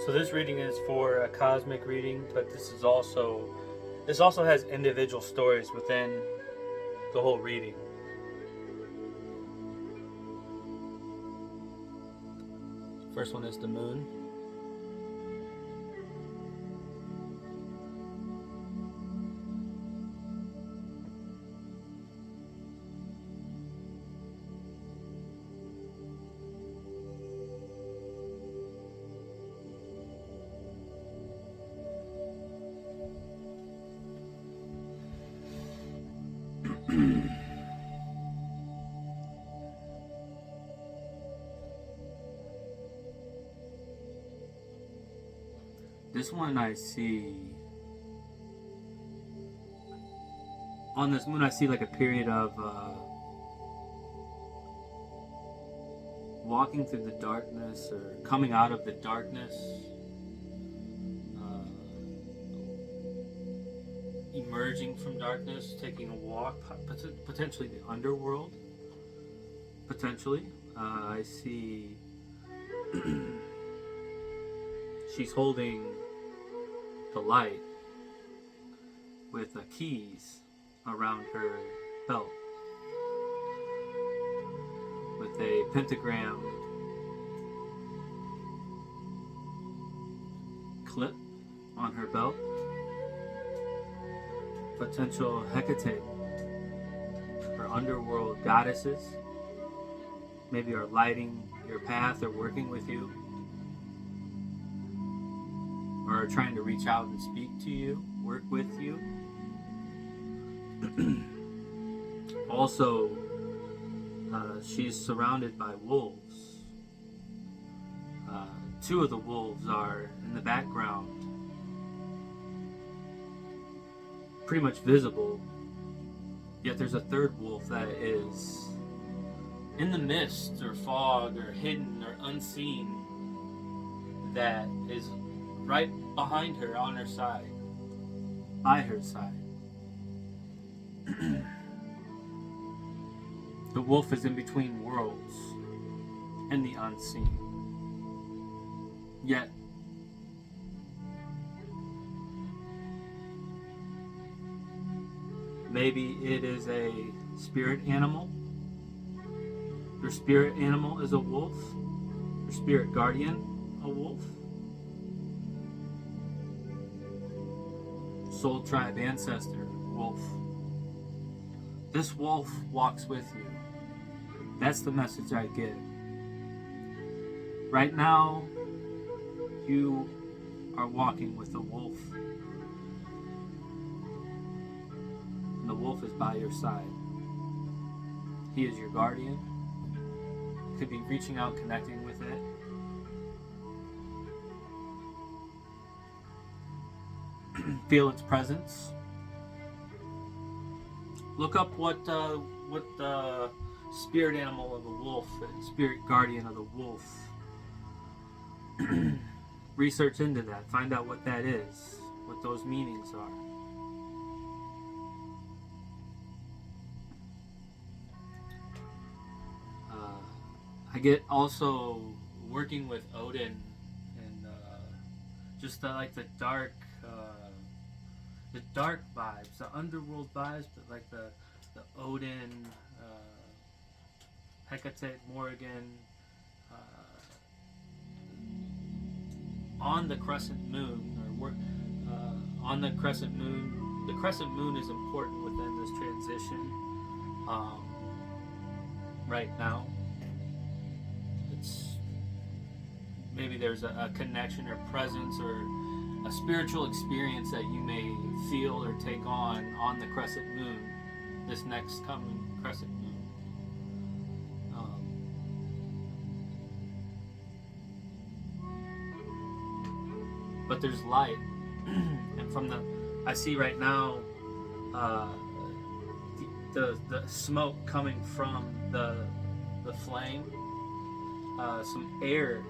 So this reading is for a cosmic reading, but this also has individual stories within the whole reading. First one is the moon. This one I see, on this moon I see like a period of walking through the darkness or coming out of the darkness, emerging from darkness, taking a walk, potentially the underworld, potentially. I see she's holding the light with keys around her belt, with a pentagram clip on her belt. Potential Hecate or underworld goddesses maybe are lighting your path or working with you, or are trying to reach out and speak to you, work with you. Also, she's surrounded by wolves. Two of the wolves are in the background, pretty much visible, yet there's a third wolf that is in the mist or fog or hidden or unseen, that is right behind her, on her side, by her side. The wolf is in between worlds and the unseen. Yet, maybe it is a spirit animal. Your spirit animal is a wolf. Your spirit guardian, a wolf. Soul tribe ancestor, wolf. This wolf walks with you. That's the message I get. Right now, you are walking with a wolf. And the wolf is by your side. He is your guardian. Could be reaching out, connecting with it. Feel its presence. Look up what the spirit animal of a wolf, spirit guardian of the wolf. Research into that. Find out what that is, what those meanings are. I get also working with Odin and just like the dark vibes, the underworld vibes, but like the Odin, Hecate, Morrigan, on the crescent moon, or on the crescent moon. The crescent moon is important within this transition right now. It's maybe there's a connection or presence or a spiritual experience that you may feel or take on the crescent moon, this next coming crescent moon. But there's light, and I see right now the smoke coming from the flame. Some air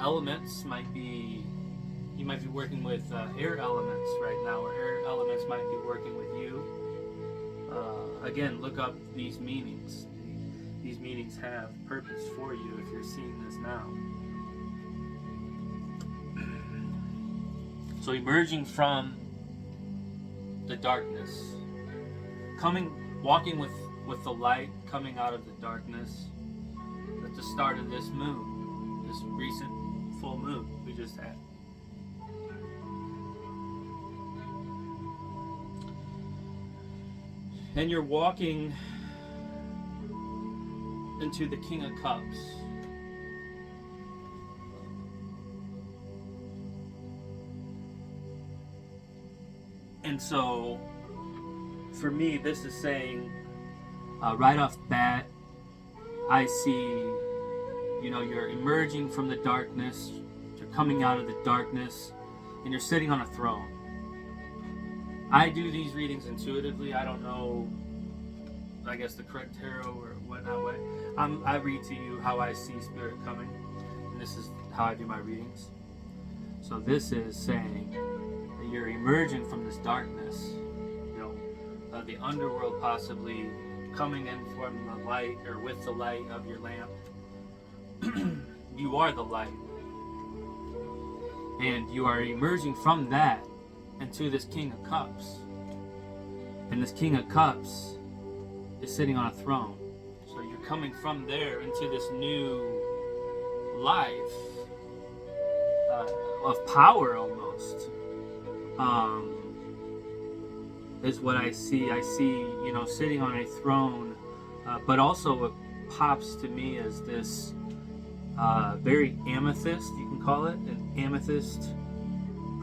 elements you might be working with air elements right now, or air elements might be working with you. Again, look up these meanings. These meanings have purpose for you if you're seeing this now. So emerging from the darkness, walking with the light, coming out of the darkness. At the start of this moon, this recent full moon we just had. And you're walking into the King of Cups. And so, for me, this is saying, right off the bat, I see, you're emerging from the darkness, you're coming out of the darkness, and you're sitting on a throne. I do these readings intuitively. I don't know, I guess, the correct tarot or whatnot way. I read to you how I see Spirit coming, and this is how I do my readings. So this is saying that you're emerging from this darkness, the underworld possibly coming in from the light or with the light of your lamp. You are the light. And you are emerging from that into this King of Cups. And this King of Cups is sitting on a throne. So you're coming from there into this new life of power almost. Is what I see. I see, sitting on a throne, but also what pops to me as this very amethyst, you can call it, an amethyst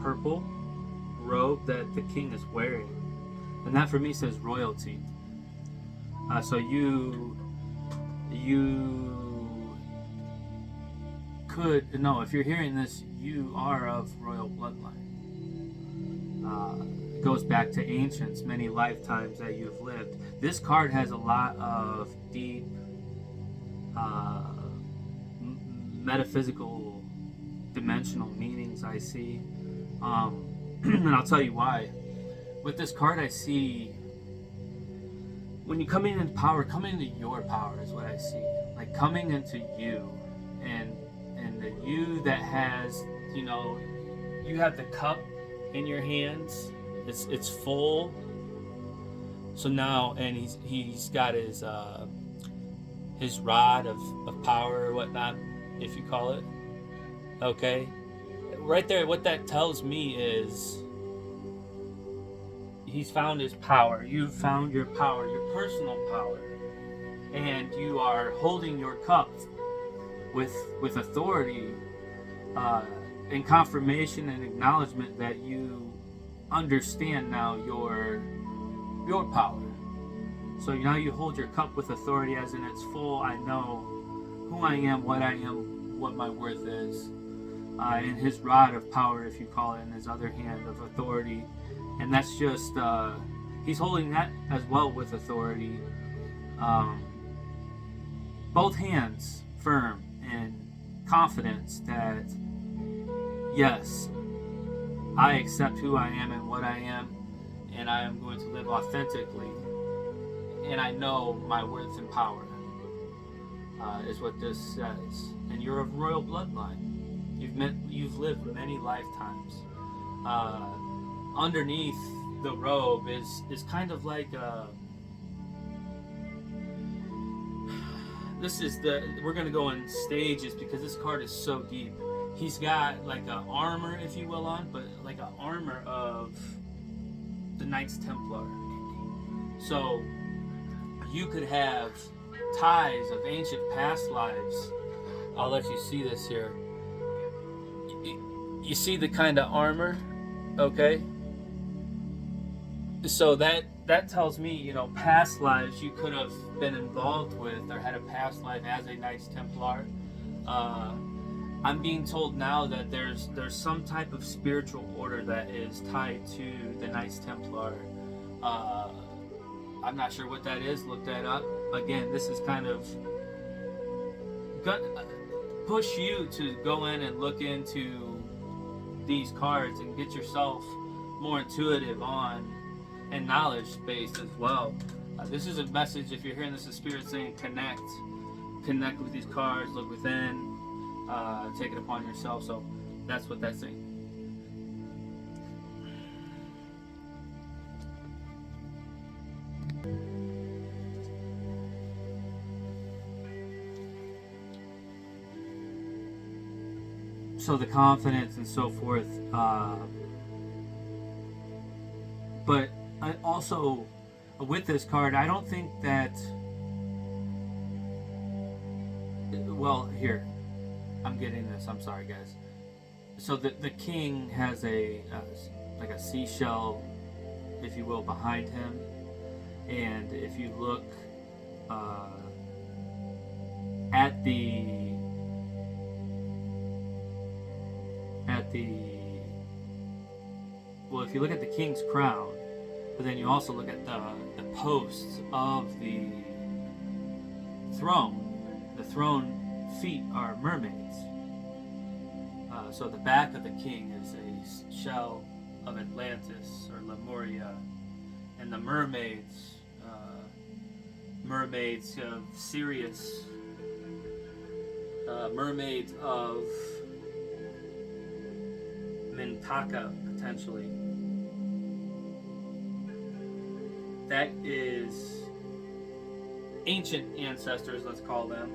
purple robe that the king is wearing. And that for me says royalty. So you could, no, if you're hearing this, you are of royal bloodline. Goes back to ancients, many lifetimes that you've lived. This card has a lot of deep metaphysical dimensional meanings I see, and I'll tell you why. With this card I see, when you come into power, coming into your power is what I see, like coming into you, and the you that has, you have the cup in your hands. It's full. So now, and he's got his rod of power or whatnot, if you call it. Okay, right there. What that tells me is he's found his power. You've found your power, your personal power, and you are holding your cup with authority, in confirmation and acknowledgement that you understand now your power. So now you hold your cup with authority, as in it's full. I know who I am, what my worth is. And his rod of power, if you call it, in his other hand of authority. And that's just, he's holding that as well with authority. Both hands firm and confidence that, yes, I accept who I am and what I am, and I am going to live authentically, and I know my worth and power, is what this says. And you're of royal bloodline. You've lived many lifetimes. Underneath the robe is kind of like we're going to go in stages because this card is so deep. He's got like an armor, if you will, on, but like an armor of the Knights Templar. So you could have ties of ancient past lives. I'll let you see this here. You see the kind of armor, okay? So that tells me, past lives you could have been involved with or had a past life as a Knights Templar. I'm being told now that there's some type of spiritual order that is tied to the Knights Templar. I'm not sure what that is. Look that up. Again, this is kind of push you to go in and look into these cards and get yourself more intuitive on and knowledge based as well. This is a message. If you're hearing this, the Spirit saying connect with these cards, look within. Take it upon yourself. So that's what that's saying. so the confidence and so forth. But I also, with this card, I don't think that. Well, here, I'm getting this. I'm sorry, guys. So the king has a like a seashell, if you will, behind him, and if you look at the well, if you look at the king's crown, but then you also look at the posts of the throne. The throne feet are mermaids. So the back of the king is a shell of Atlantis or Lemuria, and the mermaids, mermaids of Sirius, mermaids of Mintaka, potentially. That is ancient ancestors, let's call them,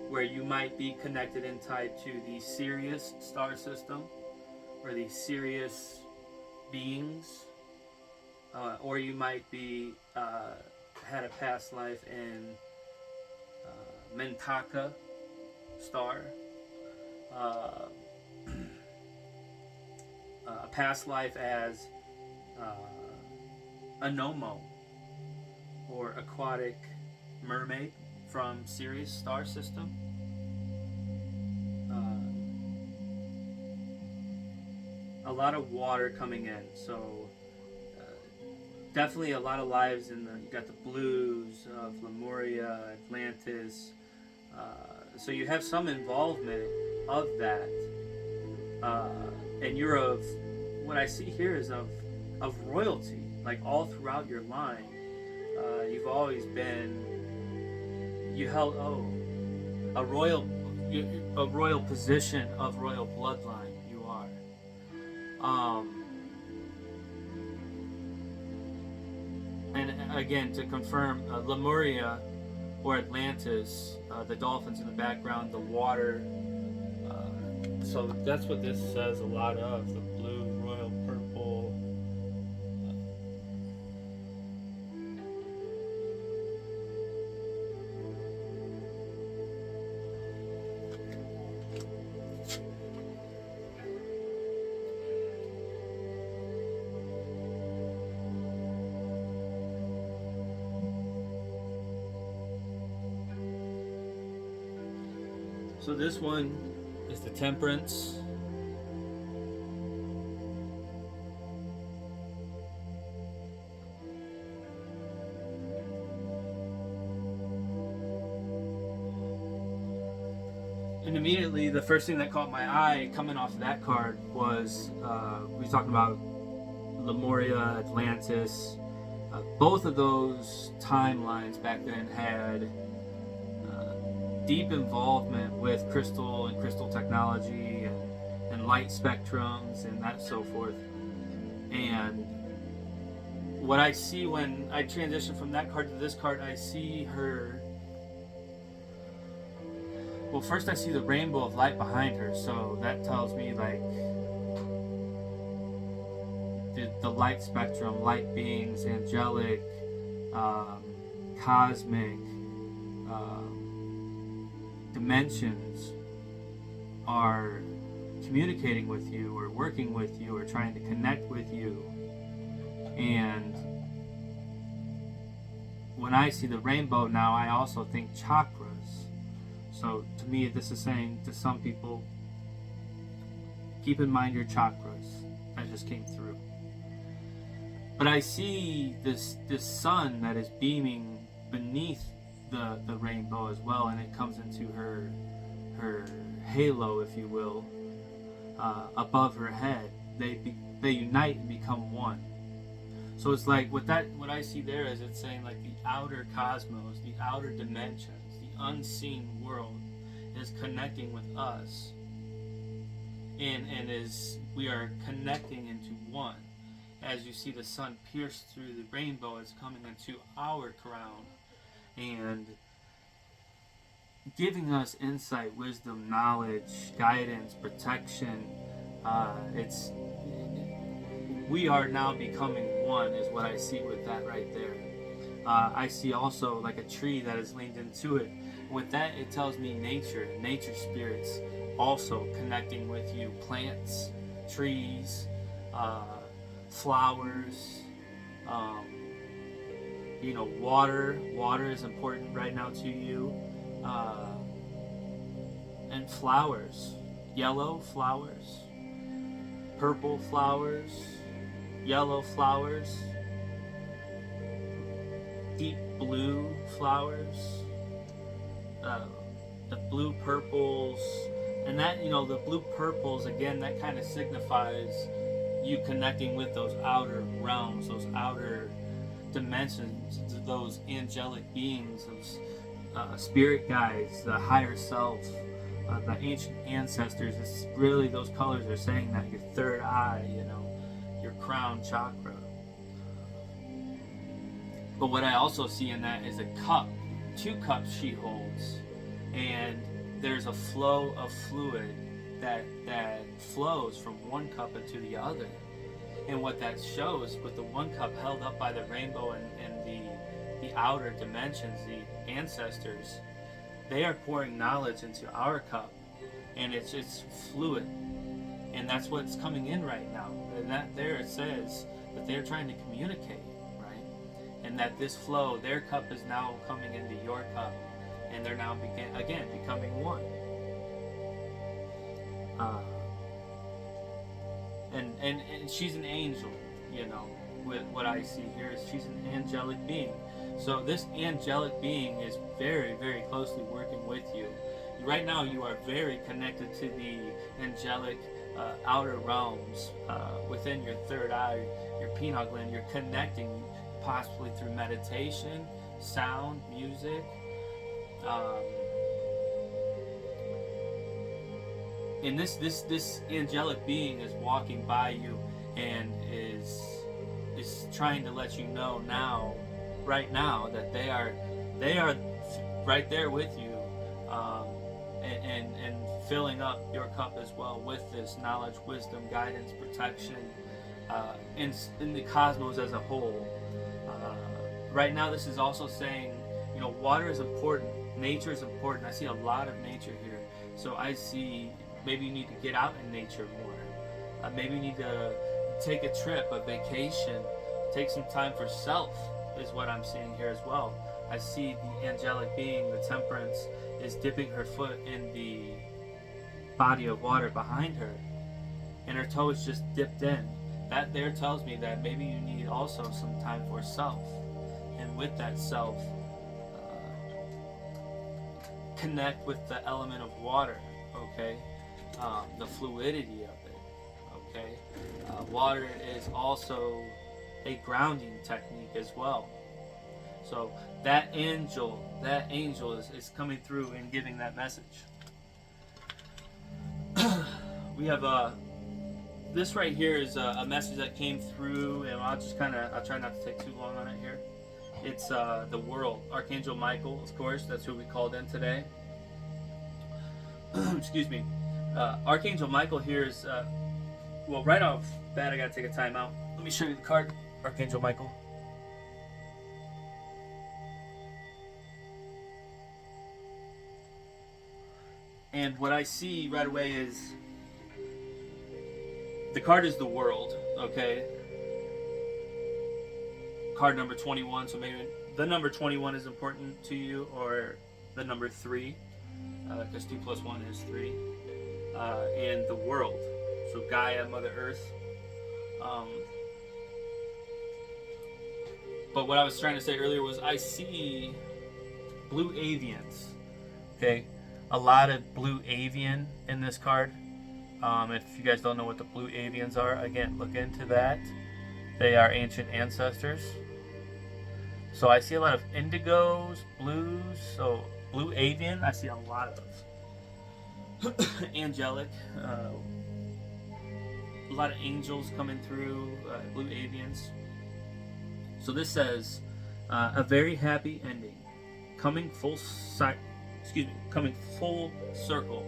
where you might be connected and tied to the Sirius star system, or the Sirius beings, or you might be had a past life in Mintaka star, a past life as a Nomo, or aquatic mermaid from Sirius star system. A lot of water coming in, so definitely a lot of lives in you got the blues of Lemuria, Atlantis, so you have some involvement of that, and you're of, what I see here is of royalty, like all throughout your line. You've always been, you held a royal position of royal bloodline. You are, and again, to confirm, Lemuria or Atlantis, the dolphins in the background, the water. So that's what this says a lot of, the blue, royal, purple. So this one is the Temperance. And immediately, the first thing that caught my eye coming off of that card was, we were talking about Lemuria, Atlantis. Both of those timelines back then had deep involvement with crystal and crystal technology and light spectrums and that so forth. And what I see when I transition from that card to this card, I see her. Well, first I see the rainbow of light behind her, so that tells me like the light spectrum, light beings, angelic, cosmic, dimensions are communicating with you or working with you or trying to connect with you. And when I see the rainbow now, I also think chakras. So to me, this is saying to some people, keep in mind your chakras. That just came through. But I see this sun that is beaming beneath the rainbow as well, and it comes into her halo, if you will, above her head. They unite and become one. So it's like what I see there is it's saying like the outer cosmos, the outer dimensions, the unseen world is connecting with us, and we are connecting into one. As you see the sun pierce through the rainbow, it's coming into our crown. And giving us insight, wisdom, knowledge, guidance, protection. It's we are now becoming one, is what I see with that right there. I see also like a tree that is leaned into it. With that, it tells me nature spirits also connecting with you, plants, trees, uh, flowers, um, water. Water is important right now to you. Uh, and flowers, yellow flowers, purple flowers, yellow flowers, deep blue flowers, uh, the blue purples, and that, the blue purples, again, that kind of signifies you connecting with those outer realms, those outer dimensions, those angelic beings, those spirit guides, the higher self, the ancient ancestors. It's really, those colors are saying that your third eye, your crown chakra. But what I also see in that is a cup, 2 cups she holds, and there's a flow of fluid that flows from one cup into the other. And what that shows, with the one cup held up by the rainbow and the outer dimensions, the ancestors, they are pouring knowledge into our cup, and it's fluid, and that's what's coming in right now. And that there, it says that they're trying to communicate, right? And that this flow, their cup is now coming into your cup, and they're now becoming one. And she's an angel, with what I see here is she's an angelic being. So this angelic being is very, very closely working with you. Right now you are very connected to the angelic outer realms within your third eye, your pineal gland. You're connecting possibly through meditation, sound, music. And this angelic being is walking by you and is trying to let you know now, right now, that they are right there with you, and filling up your cup as well with this knowledge, wisdom, guidance, protection, in the cosmos as a whole. Right now, this is also saying, water is important, nature is important. I see a lot of nature here, so I see maybe you need to get out in nature more. Maybe you need to take a trip, a vacation, take some time for self, is what I'm seeing here as well. I see the angelic being, the temperance, is dipping her foot in the body of water behind her, and her toe is just dipped in. That there tells me that maybe you need also some time for self, and with that self, connect with the element of water, okay? The fluidity of it, okay? Water is also a grounding technique as well. So that angel is coming through and giving that message. We have this right here is a message that came through, and I'll try not to take too long on it here. It's the world. Archangel Michael, of course, that's who we called in today. Excuse me. Archangel Michael here is, well, right off bat, I gotta take a time out. Let me show you the card. Archangel Michael. And what I see right away is the card is the world, okay? Card number 21, so maybe the number 21 is important to you, or the number 3, because 2 plus 1 is 3. And the world, so Gaia, Mother Earth. But what I was trying to say earlier was I see blue avians, okay? A lot of blue avian in this card. If you guys don't know what the blue avians are, again, look into that. They are ancient ancestors. So I see a lot of indigos, blues, so blue avian, I see a lot of angelic, a lot of angels coming through, blue avians. So this says, a very happy ending, coming full coming full circle.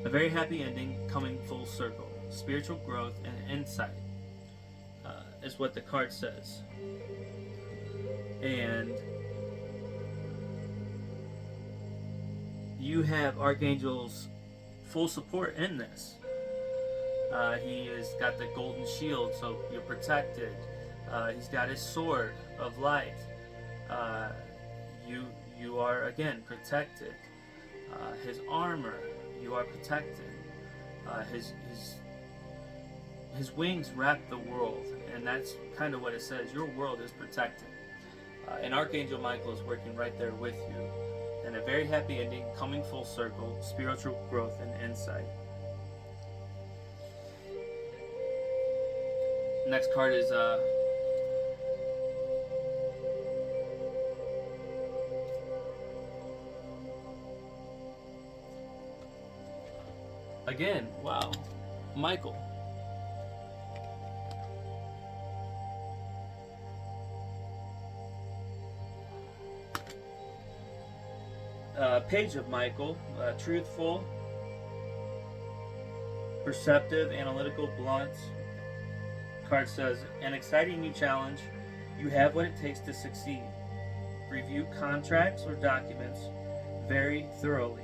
A very happy ending coming full circle. Spiritual growth and insight is what the card says. And you have Archangel's full support in this. He has got the golden shield, so you're protected. He's got his sword of light. You are again protected. His armor, you are protected. His wings wrap the world, and that's kind of what it says. Your world is protected. And Archangel Michael is working right there with you. And a very happy ending, coming full circle, spiritual growth and insight. Next card is again, wow, Michael. Page of Michael, truthful, perceptive, analytical, blunt. Card says, an exciting new challenge. You have what it takes to succeed. Review contracts or documents very thoroughly.